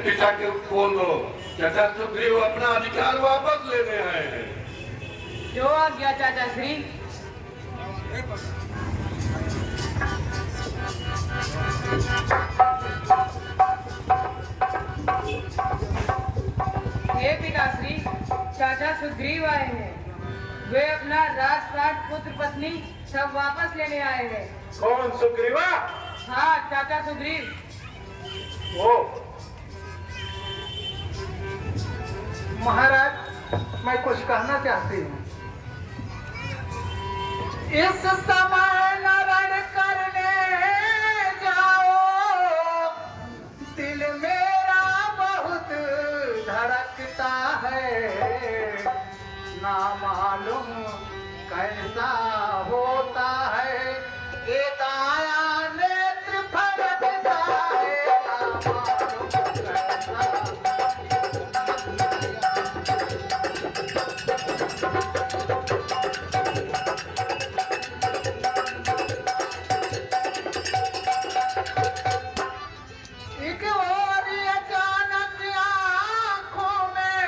पिता के बोल दो, चाचा सुग्रीव अपना अधिकार वापस लेने आए हैं। जो आज्ञा चाचा श्री। हे पिताश्री, चाचा सुग्रीव आए हैं। वे अपना राजपाट पुत्र पत्नी सब वापस लेने आए हैं। कौन सुग्रीवा? हाँ चाचा सुग्रीव। वो महाराज, मैं कुछ कहना चाहती हूँ। इस समय नरण करने जाओ, दिल मेरा बहुत धड़कता है, ना मालूम कैसा होता है, ये दाया नेत्र फरकता है, ना मालूम कैसा। एक और अचानक आँखों में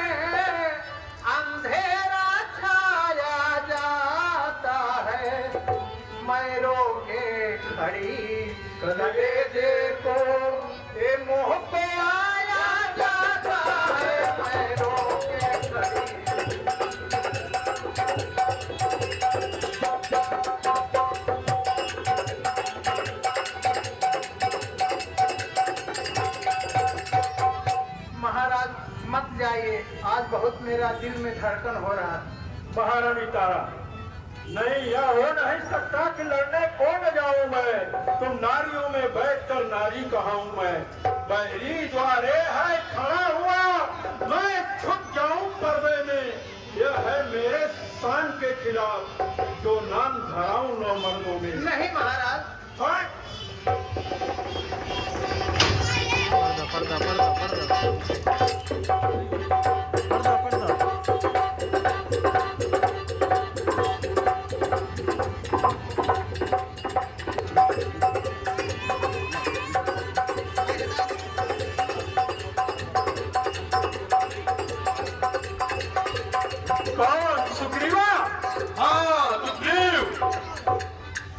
अंधेरा छाया जाता है, मैं रोके खड़ी लगे देखो, ये मोह पे आया जाता है, मैं रोके खड़ी। महाराज मत जाइए, आज बहुत मेरा दिल में धड़कन हो रहा है। महारानी तारा, नहीं, यह हो नहीं सकता कि लड़ने को न जाऊं मैं। तुम नारियों में बैठकर नारी कहाऊं मैं। बहरी द्वारे है खड़ा हुआ, मैं छुप जाऊं पर्दे में। यह है मेरे शान के खिलाफ, जो नाम धराऊं नौ मर्दों में। नहीं महाराज। हाँ? पर्दा पर्दा पर्दा पर्दा पर्दा कौन सुग्रीवा? हाँ सुग्रीव।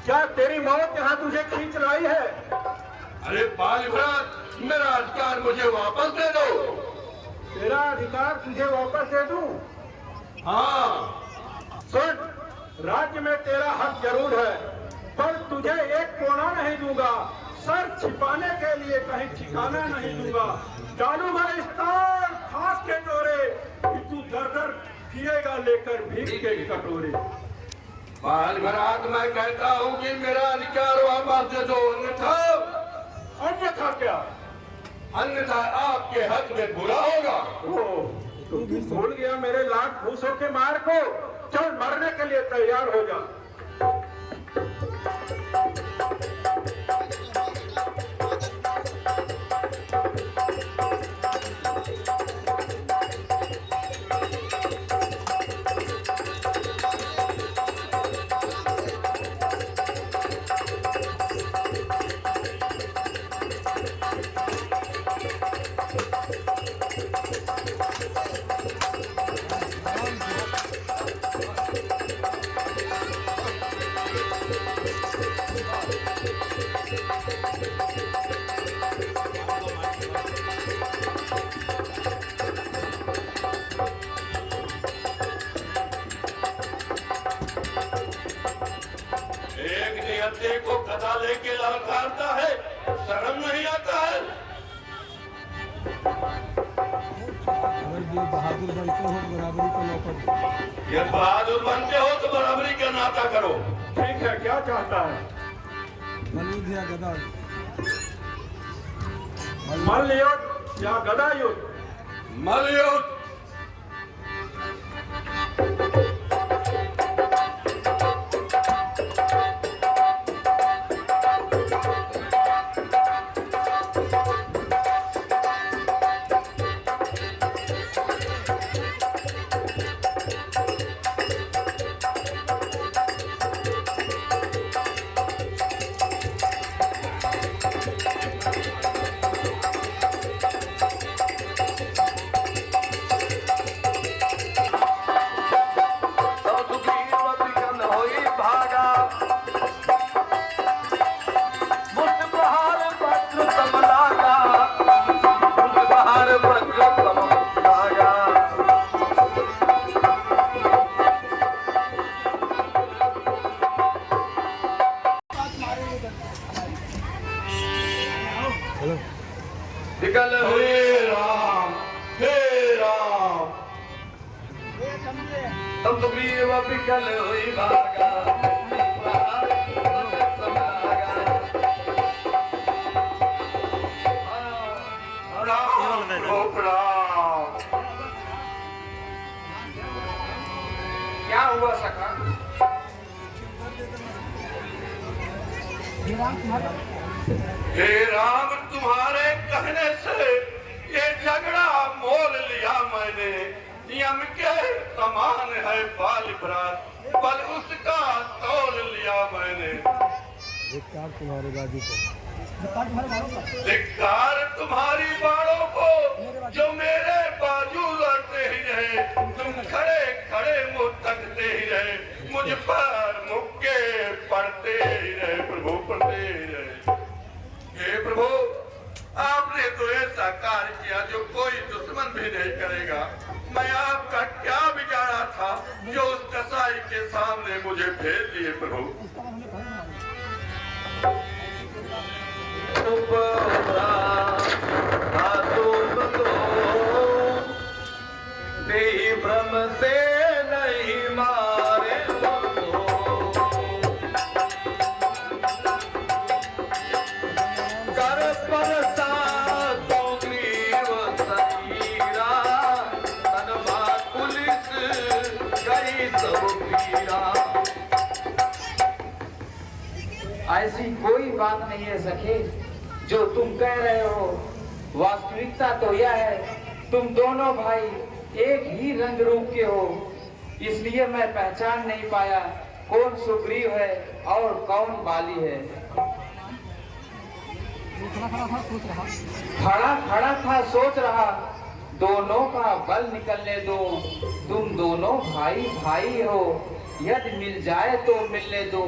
क्या तेरी मौत यहाँ तुझे खींच लाई है? अरे बालभ्रात, मेरा अधिकार मुझे वापस दे दो। तेरा अधिकार तुझे वापस दे दूं? हाँ। सुन, राज्य में तेरा हक जरूर है, पर तुझे एक कोना नहीं दूंगा। सर छिपाने के लिए कहीं ठिकाना नहीं दूंगा। डालूंगा इस तार फांस के डोरे, कि तू दर दर पिएगा लेकर भीख के कटोरे। बालभ्रात, मैं कहता हूँ कि मेरा अधिकार वापस दे दो, अन्यथा अन्यथा क्या? अन्यथा आपके हक में बुरा होगा। ओ, तू भूल गया मेरे लाख फूसों के मार को। चल मरने के लिए तैयार हो जा। निहत्थे को गदा लेके ललकारता है, शर्म नहीं आता है? अगर ये बहादुर बनते हो बराबरी का नौकर। ये बहादुर बनते हो तो बराबरी का नाता करो। ठीक है, क्या चाहता है? मलयुद्ध या गदा? मल्ल युद्ध या गदा युद्ध? मलयुद्ध। हे राम हे राम। तब सुग्रीव विकल हुई भागा, क्या हुआ सखा? हे राम, तुम्हारे कहने से ये झगड़ा मोल लिया मैंने। यम के समान है बाल भ्रात, बल उसका तोल लिया मैंने। धिक्कार तुम्हारे बाजू पर, धिक्कार तुम्हारी बाणों को जो मेरे बाजू लड़ते ही रहे। तुम खड़े खड़े मुंह तकते ही रहे, मुझ पर मुक्के पड़ते ही रहे प्रभु, पड़ते ही रहे। हे प्रभु, आपने तो ऐसा कार्य किया जो कोई दुश्मन भी नहीं करेगा। मैं आपका क्या बिगाड़ा था जो उस कसाई के सामने मुझे भेज दिए प्रभु। भ्रम से नहीं मारे कर परसा सुग्रीव सहीरा, तनवा पुलिस गई सब पीरा। ऐसी कोई बात नहीं है सखे जो तुम कह रहे हो। वास्तविकता तो यह है, तुम दोनों भाई एक ही रंग रूप के हो, इसलिए मैं पहचान नहीं पाया कौन सुग्रीव है और कौन बाली है। खड़ा खड़ा था सोच रहा, दोनों का बल निकलने दो। तुम दोनों भाई भाई हो, यदि मिल जाए तो मिलने दो।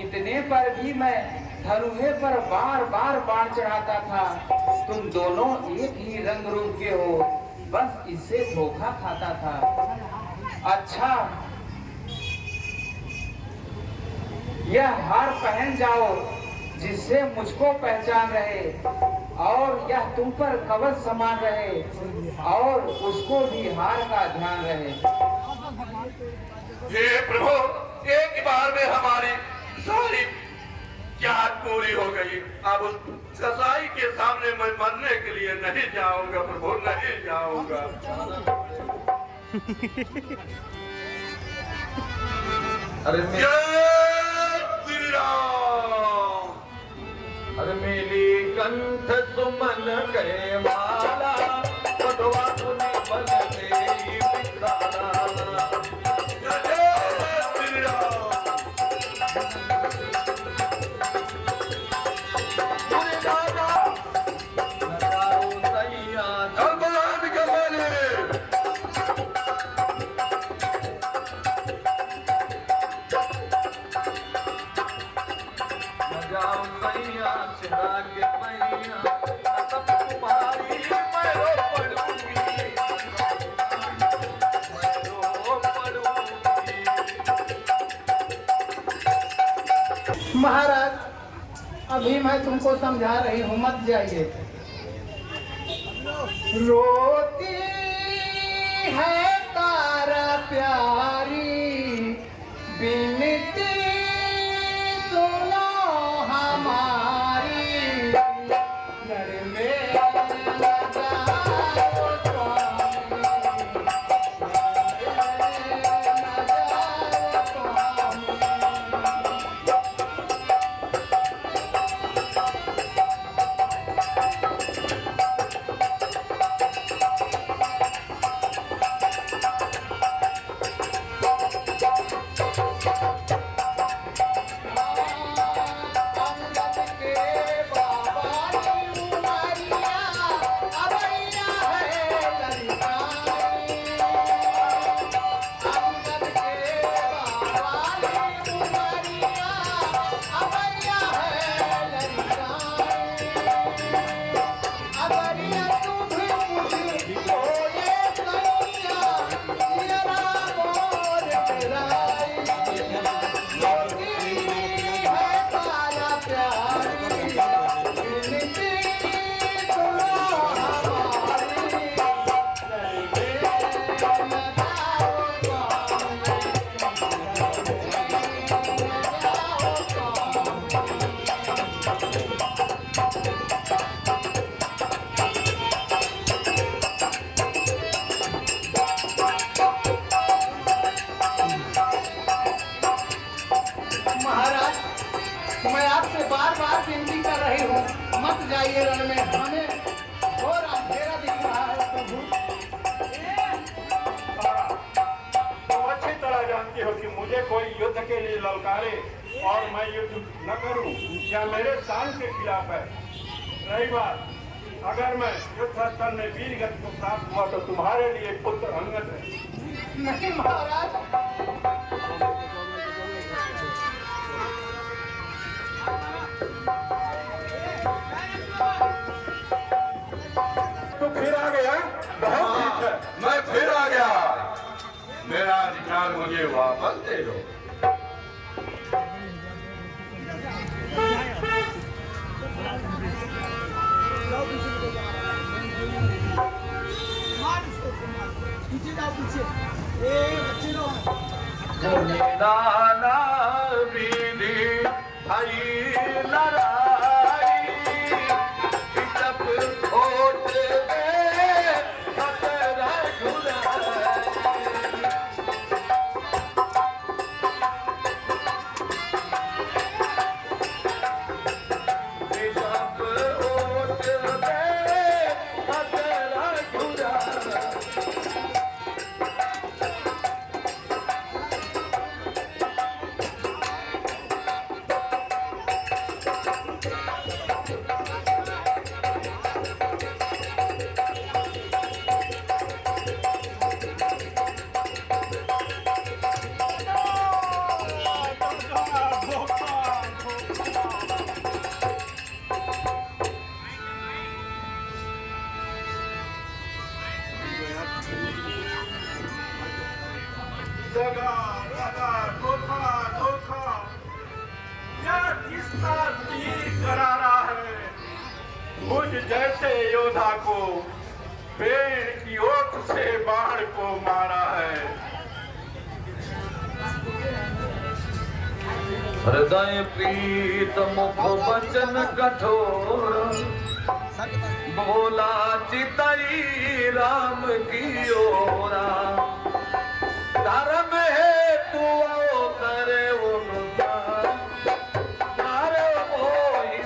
इतने पर भी मैं धनुहे पर बार बार बाण चढ़ाता था। तुम दोनों एक ही रंग रूप के हो, बस इससे धोखा खाता था। अच्छा, यह हार पहन जाओ जिससे मुझको पहचान रहे, और यह तुम पर कवच समान रहे, और उसको भी हार का ध्यान रहे। हे प्रभु, एक बार में हमारी सारी चाहत पूरी हो गई। अब उस कसाई के सामने मैं मरने के लिए नहीं जाऊंगा प्रभु, नहीं जाऊंगा। अरे श्री राम। अरे मेली कंठ सुमन के माला, पटवा तूने बल दे बिखारा। श्री राम। महाराज, अभी मैं तुमको समझा रही हूँ, मत जाइए। रोती है तारा प्यारी, बिनती सुनो हमारी। घर में न जाओ स्वामी, न जाओ स्वामी। जाइए रण में, हमें और अंधेरा दिख रहा है प्रभु। तारा, तुम अच्छी तरह जानती हो कि मुझे कोई युद्ध के लिए ललकारे और मैं युद्ध न करूं या मेरे शान के खिलाफ है। रही बात, अगर मैं युद्ध स्थल में वीर गति को प्राप्त हुआ तो तुम्हारे लिए पुत्र अंगद है। नहीं महाराज, तू फिर आ गया, बहुत ठीक है। मैं फिर आ गया। मेरा अधिकार मुझे वापस दे दो। दाना विधि हई लड़ाई जब होत में खतरा घुराई। जब होत में खतरा घुराई। दगा, दगा, धोखा, धोखा, यह किसका तीर करारा है। मुझ जैसे योद्धा को पेड़ की ओट से बाण को मारा है। हृदय प्रीत मुख वचन कठोर बोला चितई राम की ओरा। धर्म है तू करे उनका तारे वो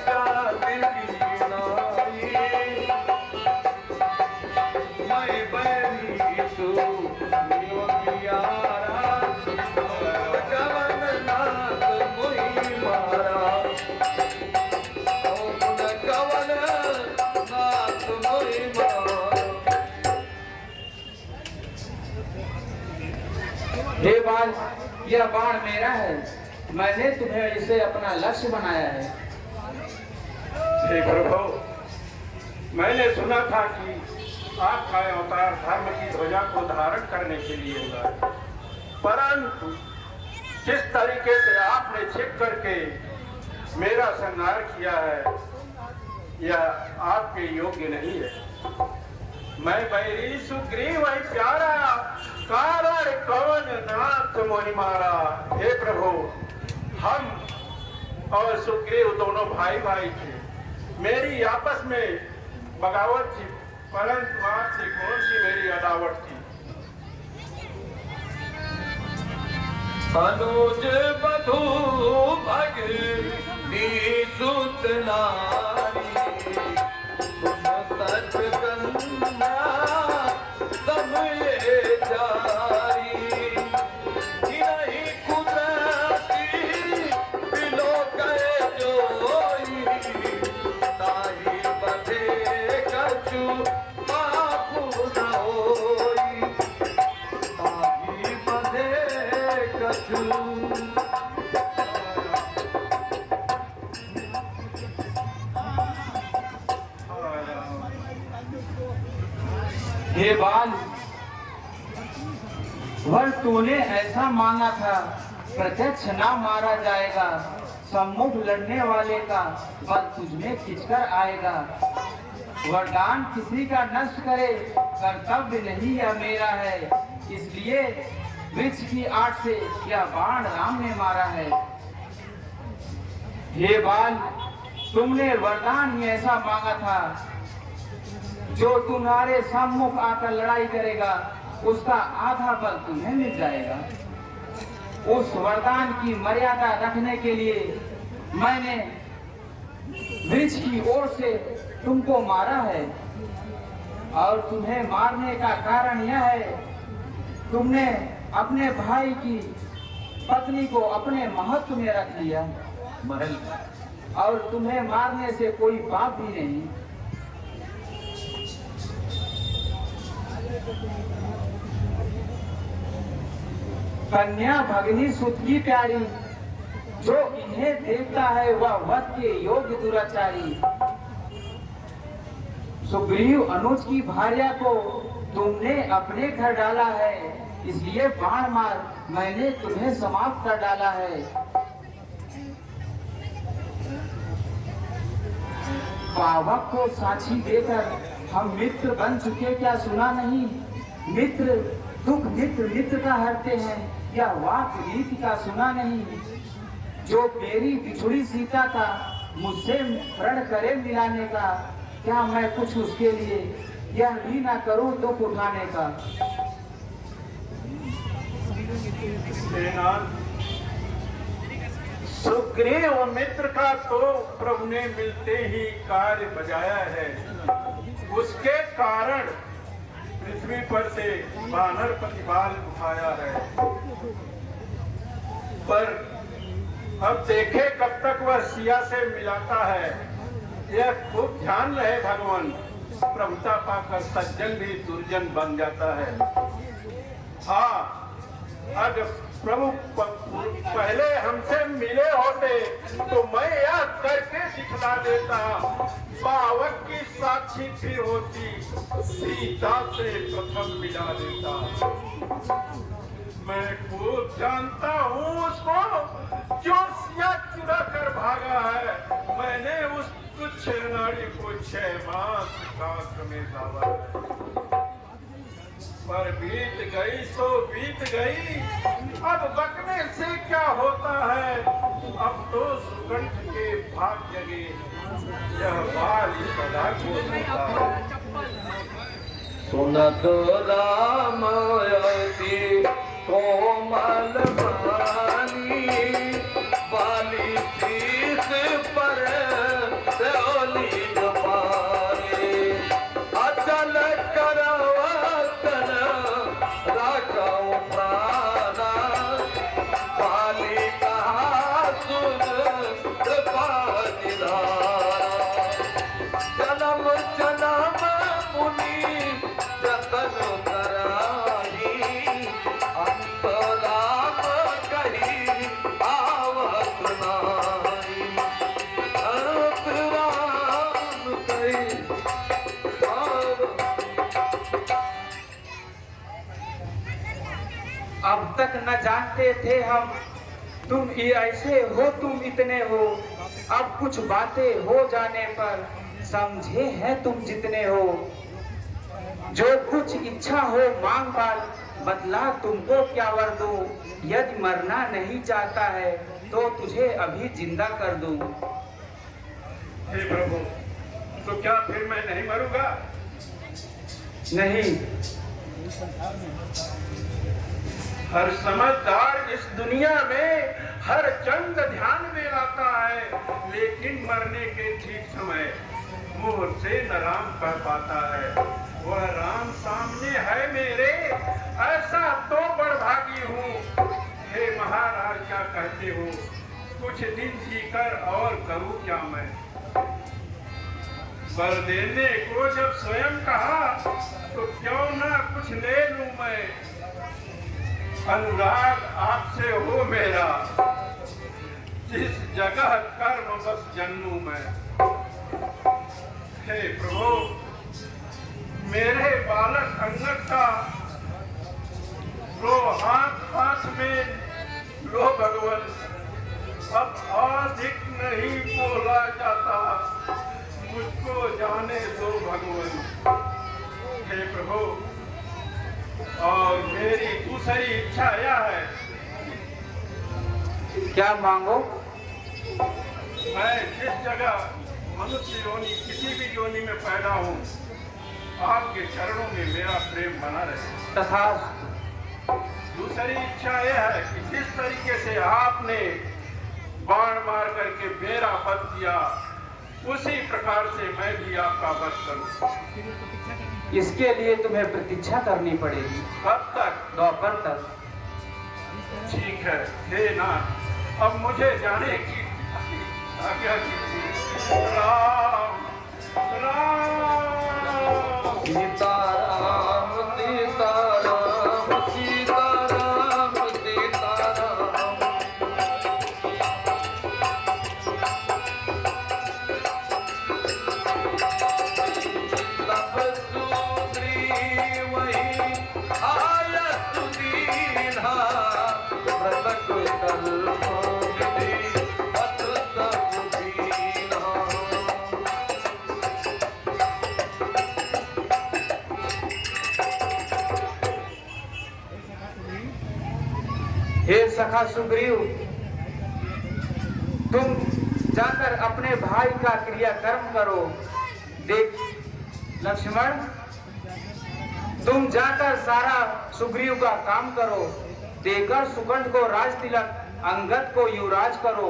जाति की नाई। मैं बैरी तू यारा कवन नाथ मुई मारा। कवन नाथ मुई मारा। हे बाल, यह बाण मेरा है। मैंने तुम्हें इसे अपना लक्ष्य बनाया है। हे प्रभु, मैंने सुना था कि आपका अवतार धर्म की ध्वजा को धारण करने के लिए हुआ है, परंतु जिस तरीके से आपने छिप करके मेरा संहार किया है यह आपके योग्य नहीं है। मैं बैरी सुग्रीव वही प्यारा कारण कवन नाथ मोहि मारा। हे प्रभु, हम और सुग्रीव दोनों भाई भाई थे। मेरी आपस में बगावत थी, परंतु आपसे कौन सी मेरी अदावत थी। अनुज बधू भगनी सुत नारी सच कन्या सब ये जारी। गिरही कुदरती बिलो कहे जोई ताही बधे कछु बापू न होई। ताही बधे कछु। हे बाल, वर तूने ऐसा मांगा था, प्रत्यक्ष ना मारा जाएगा। सम्मुख लड़ने वाले का बल तुझमें खिंचकर आएगा। वरदान किसी का नष्ट करे कर्तव्य नहीं यह मेरा है। इसलिए वृक्ष की आड़ से यह बाण राम ने मारा है। हे बाल, तुमने वरदान ही ऐसा मांगा था, जो तुम्हारे सम्मुख आकर लड़ाई करेगा उसका आधा बल तुम्हें मिल जाएगा। उस वरदान की मर्यादा रखने के लिए मैंने वृक्ष की ओर से तुमको मारा है और तुम्हें मारने का कारण यह है, तुमने अपने भाई की पत्नी को अपने महत्व में रख लिया महल और तुम्हें मारने से कोई पाप भी नहीं। कन्या भगनी सुत की प्यारी, जो इन्हें देखता है वह वध के योग्य दुराचारी। सुग्रीव अनुज की भार्या को तुमने अपने घर डाला है, इसलिए बाण मार मैंने तुम्हें समाप्त कर डाला है। पावक को साक्षी देकर हम मित्र बन चुके, क्या सुना नहीं? मित्र दुख मित्र का हरते हैं, क्या वाक रीति का सुना नहीं? जो मेरी बिछुड़ी सीता का मुझसे प्रण करे मिलाने का, क्या मैं कुछ उसके लिए यह भी ना करूं दुख उठाने का। सुग्रीव मित्र का तो प्रभु ने मिलते ही कार्य बजाया है, उसके कारण पृथ्वी पर से वानर प्रतिपाल उठाया है। पर अब देखे कब तक वह सिया से मिलाता है। यह खूब ध्यान रहे भगवान, प्रभुता पाकर सज्जन भी दुर्जन बन जाता है। हाँ, अगर प्रभु पहले हमसे मिले होते तो मैं यह करके दिखला देता, पावक की साक्षी फिर होती, सीता से प्रथम मिला देता। मैं खूब जानता हूँ उसको जो सिया चुरा कर भागा है। मैंने उस तुच्छ नारी को 6 मास कांख में दावा है। पर बीत गई सो बीत गई, अब बकने से क्या होता है। अब तो सुगंध के भाग जगे, यह बाल सदा को होता है। सुनत राम अति कोमल बानी, बाली शीस पर डोली जमाए, अचल करवतन राखौ प्राणा, बाली कहा सुन कृपा निधारा। जन्म जन्म मुनि जतन कराही, अंत राम कही आवत नारी, अंत राम कही आवत। अब तक न जानते थे हम तुम ऐसे हो, तुम इतने हो। अब कुछ बातें हो जाने पर समझे हैं तुम जितने हो। जो कुछ इच्छा हो मांग पाल, बदला तुमको क्या वर दूं। यदि मरना नहीं चाहता है तो तुझे अभी जिंदा कर दूं। हे प्रभु, तो क्या फिर मैं नहीं मरूंगा? नहीं, हर समझदार इस दुनिया में हर चंद ध्यान में लाता है, लेकिन मरने के ठीक समय मुंह से न राम कह पाता है। वह राम सामने है मेरे, ऐसा तो बड़भागी हूँ। हे महाराज, क्या कहते हो? कुछ दिन जीकर और करूँ क्या मैं? वर देने को जब स्वयं कहा तो क्यों ना कुछ ले लूं मैं। अनुराग आपसे हो मेरा, जिस जगह कर्म बस जन्मू मैं। हे प्रभु, मेरे बालक अंगद का लो हाथ हाथ में लो भगवान, अब अधिक नहीं बोला जाता, मुझको जाने दो भगवान। हे प्रभु, और मेरी दूसरी इच्छा यह है, क्या मांगो? मैं जिस जगह मनुष्य योनि किसी भी योनि में पैदा हूँ, आपके चरणों में मेरा प्रेम बना रहे। तथा दूसरी इच्छा यह है कि जिस तरीके से आपने बाण मार करके मेरा वध किया, उसी प्रकार से मैं भी आपका वध करूं। इसके लिए तुम्हें प्रतीक्षा करनी पड़ेगी। कब तक? दोपहर तक। ठीक है हे नाथ, अब मुझे जाने की आज्ञा कीजिए। राम राम सीताराम सीताराम सीताराम सीताराम। तब सुग्रीव वहीं आया सुदीना, प्रकट कल्प विधि पथ सब दीना। हे सखा सुग्रीव, तुम जाकर अपने भाई का क्रियाकर्म करो। देख लक्ष्मण, तुम जाकर सारा सुग्रीव का काम करो। देकर सुगंध को राज तिलक, अंगद को युवराज करो।